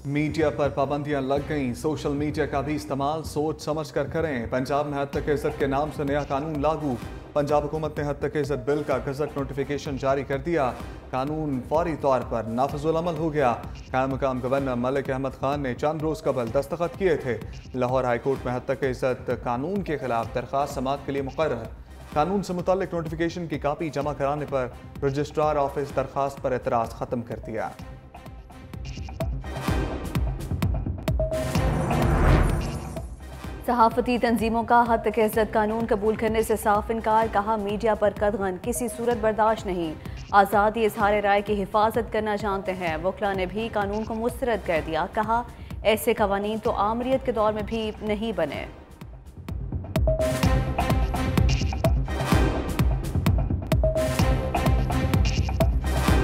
Media पर पाबंदियां लग गईं। सोशल मीडिया का भी इस्तेमाल सोच समझ कर करें। पंजाब में हद तक इज्जत के नाम से नया कानून लागू। पंजाब हुकूमत ने हद तक इज्जत बिल का गजट नोटिफिकेशन जारी कर दिया। कानून फौरी तौर पर नाफिजुल अमल हो गया। कायम मुकाम गवर्नर मलिक अहमद खान ने चंद रोज कबल दस्तखत किए थे। लाहौर हाईकोर्ट में हद तक इज्जत कानून के खिलाफ दरख्वास्त समाअत के लिए मुकर्रर। कानून से मुताल्लिक नोटिफिकेशन की कापी जमा कराने पर रजिस्ट्रार ऑफिस दरख्वास्त पर एतराज खत्म कर दिया। सहाफती तंजीमों का हद तक इज्जत कानून कबूल करने से साफ इनकार। कहा, मीडिया पर कदगन किसी सूरत बर्दाश्त नहीं। आज़ादी इजहार राय की हिफाजत करना जानते हैं। वकला ने भी कानून को मुस्तरद कर दिया। कहा, ऐसे कवानीन तो आमरीत के दौर में भी नहीं बने।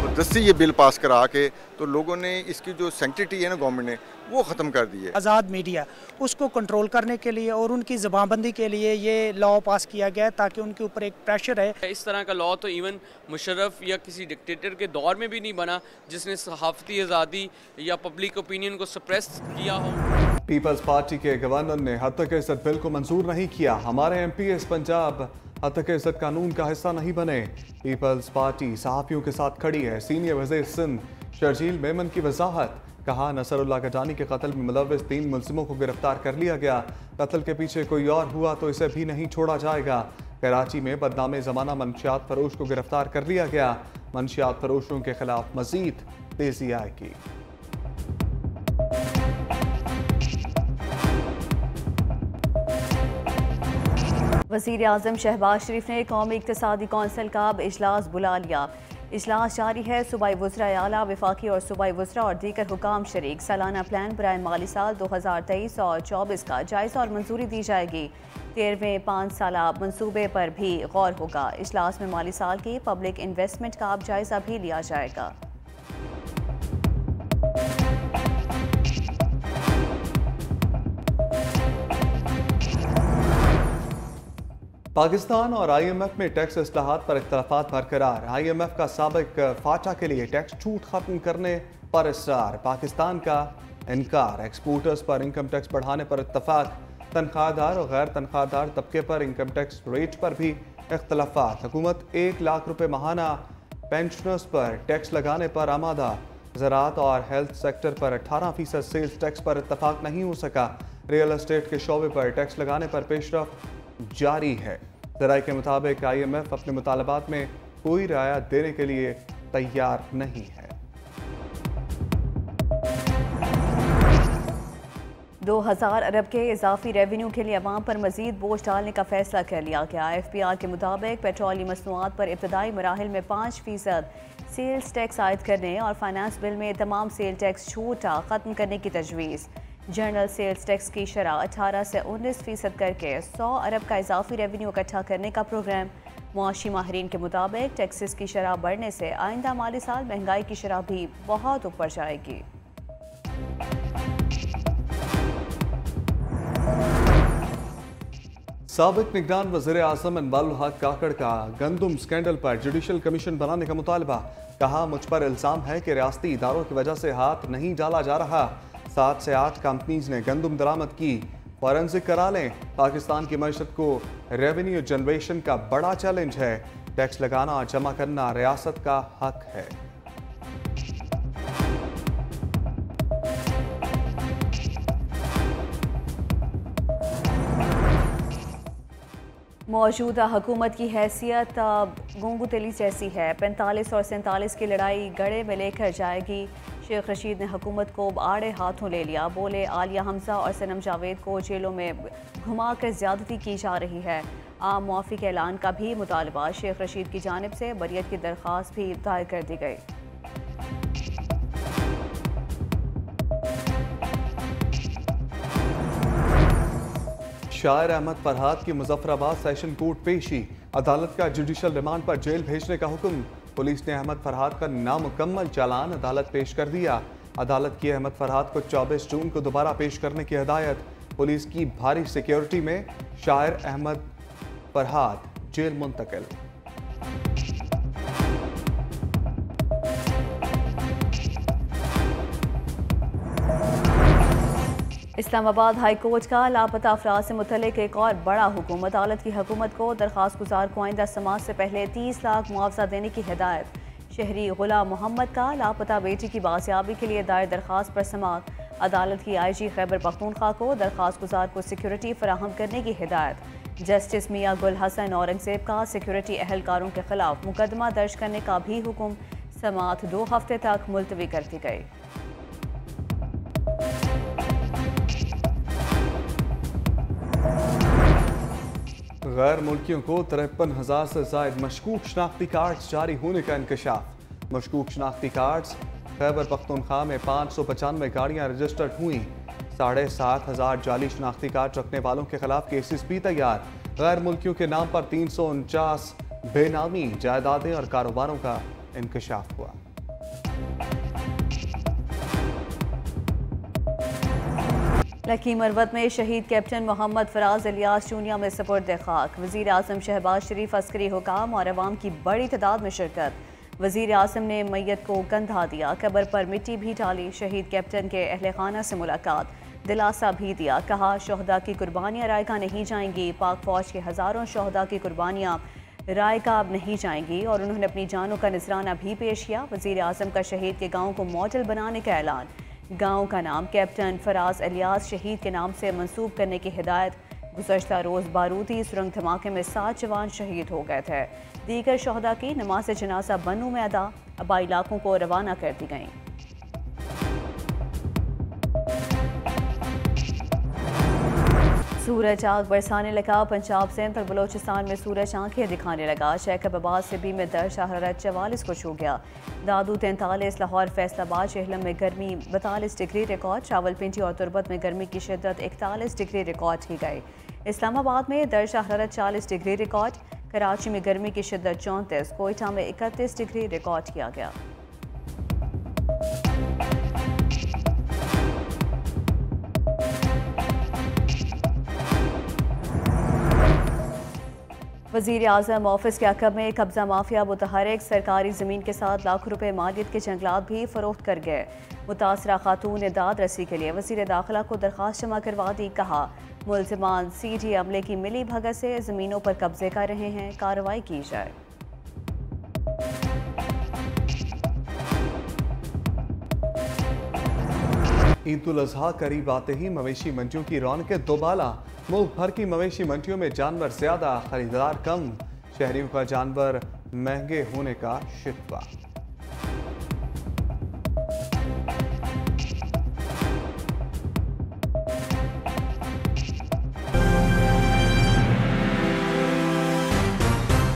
जबरदस्ती ये बिल पास करा के तो लोगों ने इसकी जो सेंसिटिविटी है ना गवर्नमेंट ने वो ख़त्म कर दी है। आज़ाद मीडिया उसको कंट्रोल करने के लिए और उनकी ज़बानबंदी के लिए ये लॉ पास किया गया है ताकि उनके ऊपर एक प्रेशर है। इस तरह का लॉ तो इवन मुशर्रफ या किसी डिक्टेटर के दौर में भी नहीं बना जिसने सहाफ़ती आज़ादी या पब्लिक ओपिनियन को सप्रेस किया हो। पीपल्स पार्टी के गवर्नर ने हद तक इज्जत बिल को मंजूर नहीं किया। हमारे MPs पंजाब हद तक इज्जत कानून का हिस्सा नहीं बने। पीपल्स पार्टी सहाफ़ियों के साथ खड़ी है। सीनियर वज़ीर सिंध शर्जील मेमन की वजाहत। कहा, नसरुल्लाह गजानी के कत्ल में मुलव्विस 3 मुलजिमों को गिरफ्तार कर लिया गया। कत्ल के पीछे कोई और हुआ तो इसे भी नहीं छोड़ा जाएगा। कराची में बदनामे ज़माना मंशियात फरोश को गिरफ्तार कर लिया गया। मंशियात फरोशों के खिलाफ मजीद तेजी आएगी। वज़ीर आज़म शहबाज शरीफ ने कौमी इक़्तिसादी कौंसिल का अब इजलास बुला लिया। इजलास जारी है। सूबाई वज़रा आला, वफाकी और सूबाई वज़रा और दीगर हुकाम शरीक। सालाना प्लान बराए माली साल 2023 और 24 का जायज़ा और मंजूरी दी जाएगी। 13वें 5 साला मंसूबे पर भी गौर होगा। इजलास में माली साल की पब्लिक इन्वेस्टमेंट का अब जायज़ा भी लिया जाएगा। पाकिस्तान और IMF में टैक्स इस्लाहात पर इख्तलाफात बरकरार। IMF का साबिक फाटा के लिए टैक्स छूट खत्म करने पर इसरार। पाकिस्तान का इनकार। एक्सपोर्टर्स पर इनकम टैक्स बढ़ाने पर इत्तफाक। तनख्वाहदार और गैर तनख्वाहदार तबके पर इनकम टैक्स रेट पर भी इख्तलाफात। हुकूमत 1 लाख रुपए माहाना पेंशनर्स पर टैक्स लगाने पर आमादा। ज़राअत और हेल्थ सेक्टर पर 18% सेल्स टैक्स पर इत्तफाक नहीं हो सका। रियल एस्टेट के शोबे पर टैक्स लगाने पर पेशरफ जारी है। ज़राए के मुताबिक IMF अपने मुतालबात में कोई रियायत देने के लिए तैयार नहीं है। 2000 अरब के इजाफी रेवेन्यू के लिए अवाम पर मजीद बोझ डालने का फैसला कर लिया गया। FPR के मुताबिक पेट्रोलियम मसनूआत पर इब्तदाई मराहिल में 5% सेल्स टैक्स आयद करने और फाइनेंस बिल में तमाम सेल टैक्स छूट खत्म करने की तजवीज़। जनरल सेल्स टैक्स की शरह 18 से 19% करके 100 अरब का इजाफी रेवेन्यू इकट्ठा करने का प्रोग्राम। मुआशी माहिरीन के मुताबिक टैक्सेस की शरह बढ़ने से आइंदा माली साल महंगाई की शरह भी बहुत ऊपर जाएगी। साबिक निगरान वज़ीर आज़म अनवारुल हक काकड़ का गंदुम स्कैंडल पर जुडिशल कमीशन बनाने का मुतालबा। कहा, मुझ पर इल्ज़ाम है कि रियासती इदारों की वजह से हाथ नहीं डाला जा रहा। 7 से 8 कंपनीज ने गंदुम दरामद की। फॉरेंसिक करा लें। पाकिस्तान की मईशत को रेवेन्यू जनरेशन का बड़ा चैलेंज है। टैक्स लगाना और जमा करना रियासत का हक है। मौजूदा हुकूमत की हैसियत गूंगू तेली जैसी है। 45 और 47 की लड़ाई गड़े में लेकर जाएगी। शेख रशीद ने हुकूमत को आड़े हाथों ले लिया। बोले, आलिया हमजा और सनम जावेद को जेलों में घुमाकर ज्यादती की जा रही है। आम मुआफ़ी के ऐलान का भी मुतालबा। शेख रशीद की जानिब से बरियत की दरख्वास्त भी दायर कर दी गई। शायर अहमद फरहाद की मुजफ्फराबाद सेशन कोर्ट पेशी। अदालत का जुडिशल रिमांड पर जेल भेजने का हुक्म। पुलिस ने अहमद फरहाद का नामुकम्मल चालान अदालत पेश कर दिया। अदालत की अहमद फरहाद को 24 जून को दोबारा पेश करने की हिदायत। पुलिस की भारी सिक्योरिटी में शायर अहमद फरहाद जेल मुंतकिल। इस्लामाबाद हाई कोर्ट का लापता अफराद से मुतल्लिक एक और बड़ा हुक्म। अदालत की हुकूमत को दरख्वास्त गुजार को आइंदा समाज से पहले 30 लाख मुआवजा देने की हिदायत। शहरी गुलाम मोहम्मद का लापता बेटी की बाजियाबी के लिए दायर दरख्वास्त पर समाअत। अदालत की IG खैबर पख्तूनख्वा को दरख्वास्त गुजार को सिक्योरिटी फराहम करने की हिदायत। जस्टिस मियां गुल हसन औरंगजेब का सिक्योरिटी एहलकारों के खिलाफ मुकदमा दर्ज करने का भी हुक्म। समाअत 2 हफ्ते तक मुलतवी कर दी गई। गैर मुल्कियों को 53,000 से जायद मशकूक शनाख्ती कार्ड्स जारी होने का इंकशाफ। मशकूक शनाख्ती कार्ड्स खैबर पख्तूनख्वा में 595 गाड़ियाँ रजिस्टर्ड हुई। 7,500 जाली शनाख्ती कार्ड रखने वालों के खिलाफ केसेस भी तैयार। गैर मुल्कियों के नाम पर 349 बेनामी जायदादें और कारोबारों का इंकशाफ हुआ। लकी मरवत में शहीद कैप्टन मोहम्मद फराज इलियास चूनिया में सपुर्द खाक। वज़ीर आज़म शहबाज शरीफ अस्करी हुकाम और अवाम की बड़ी तादाद में शिरकत। वज़ीर आज़म ने मैयत को कंधा दिया, कब्र पर मिट्टी भी डाली। शहीद कैप्टन के अहले खाना से मुलाकात, दिलासा भी दिया। कहा शोहदा की कुर्बानियाँ रायका नहीं जाएंगी। पाक फौज के हज़ारों शोहदा की कुर्बानियाँ रायका अब नहीं जाएंगी और उन्होंने अपनी जानों का नजराना भी पेश किया। वज़ीर आज़म का शहीद के गाँव को मॉडल बनाने का ऐलान। गांव का नाम कैप्टन फराज इलियास शहीद के नाम से मंसूब करने की हिदायत। गुज़श्ता रोज़ बारूदी सुरंग धमाके में 7 जवान शहीद हो गए थे। दीगर शोहदा की नमाज जनाजा बनू में अदा आबाई इलाकों को रवाना कर दी गई। सूरज आग बरसाने लगा। पंजाब से तक बलोचिस्तान में सूरज आंखें दिखाने लगा। शैखबाबाद से भी में दर्ज हरारत 44 को छू गया। दादू 43, लाहौर फैसलाबाद शेहलम में गर्मी 42 डिग्री रिकॉर्ड। रावलपिंडी और तुरबत में गर्मी की शिद्दत 41 डिग्री रिकॉर्ड की गई। इस्लामाबाद में दर्ज हरारत 40 डिग्री रिकॉर्ड। कराची में गर्मी की शिद्दत 34, कोयटा में 31 डिग्री रिकॉर्ड किया गया। वज़ीर आज़म ऑफिस के अकब में कब्जा माफिया मुतहरिक सरकारी ज़मीन के साथ लाखों रुपए मालियत के जंगलात भी फरोख्त कर गए। मुतासरा खातून ने दाद रसी के लिए वज़ीर दाखिला को दरख्वास्त जमा करवा दी। कहा मुल्ज़िमान CG अमले की मिली भगत से ज़मीनों पर कब्जे कर रहे हैं, कार्रवाई की जाए। ईद उल अज़हा करीब आते ही मवेशी मंडियों की रौनकें दोबाला। मुल्क भर की मवेशी मंडियों में जानवर ज्यादा, खरीदार कम। शहरियों का जानवर महंगे होने का शिकवा।